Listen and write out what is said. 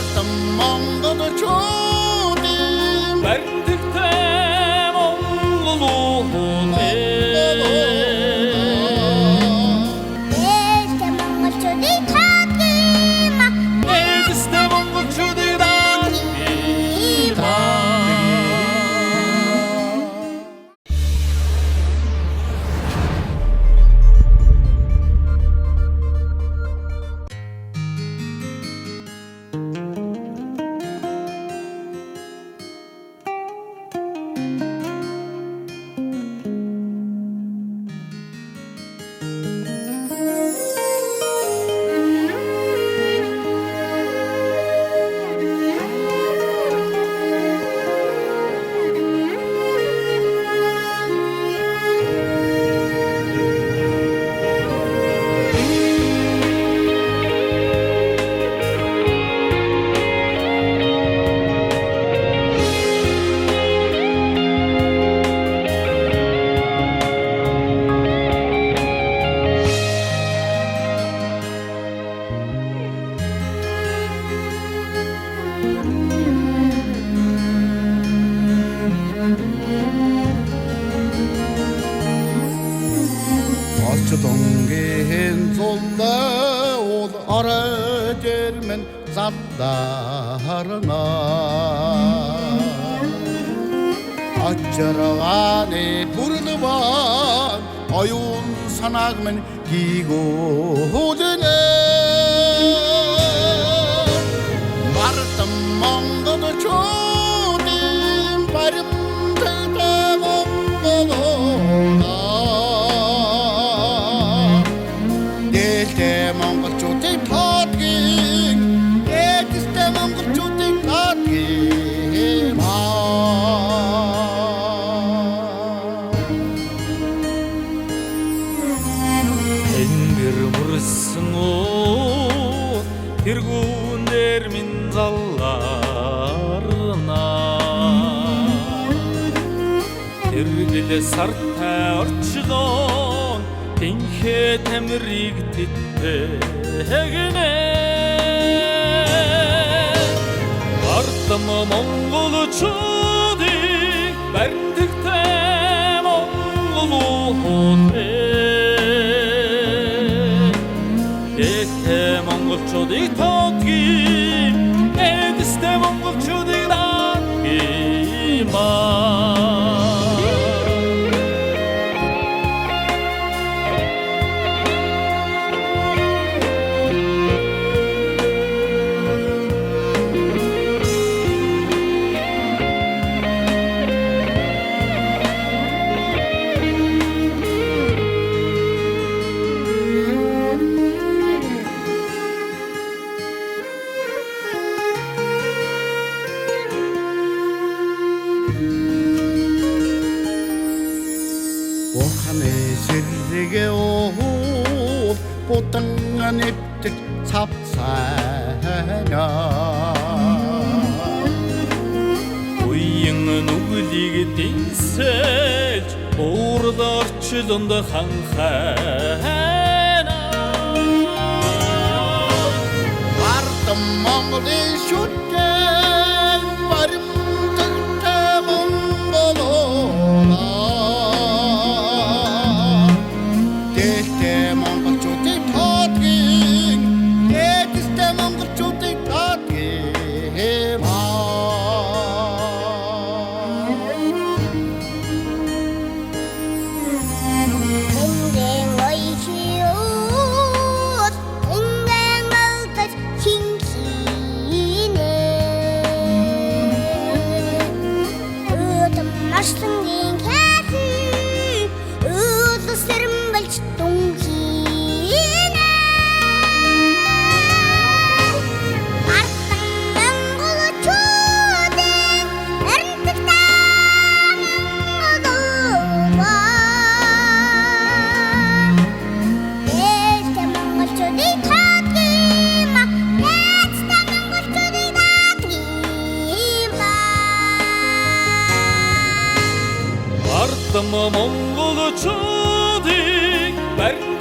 Бардым Монголчуудын баримтагтай монголууд Ээлтэй монголчуудыг таадгийма ээлтэй монголчуудыг таадгийма Açıdongen zolda ol ara germen zaddarına Açırağane burduvan ayun sanagmen gigodene Vardım Monголчуудын баримтагтай монголууд ээлтэй монголчуудыг таадгийн ээлтэй монголчуудыг таадгийн Энгэр мөрсөн уу тэргүүнээр минь заллаарна Тэргэл сартай орчлон тэнхээ тамирыг тэтгэгнэ Бардам монголчуудыг баримтагтай монголууд ээлтэй монголчуудыг таадгийм ээлтэй монголчуудыг таадгийма Уханы сэррэгэ уу бутанга нэвтэг цавцаана Уян нүглийг дэнсэж уурд орчлонд ханхайна Бардам Монголын шүтэн баримтагтай монголууд ээлтэй монголчуудыг таадгийн ээлтэй монголчуудыг таадгийн Инген ойхиуд инген алтаж хинхинэ Өтөм машлангийн кафе Өдлөс сэрэмбэлч дүнхинэ Артан монголчуудын баримтагтай монголууд ээлтэй монголчуудыг таадгийма ээлтэй монголчуудыг таадгийма Бардам монголчуудыг баримтагтай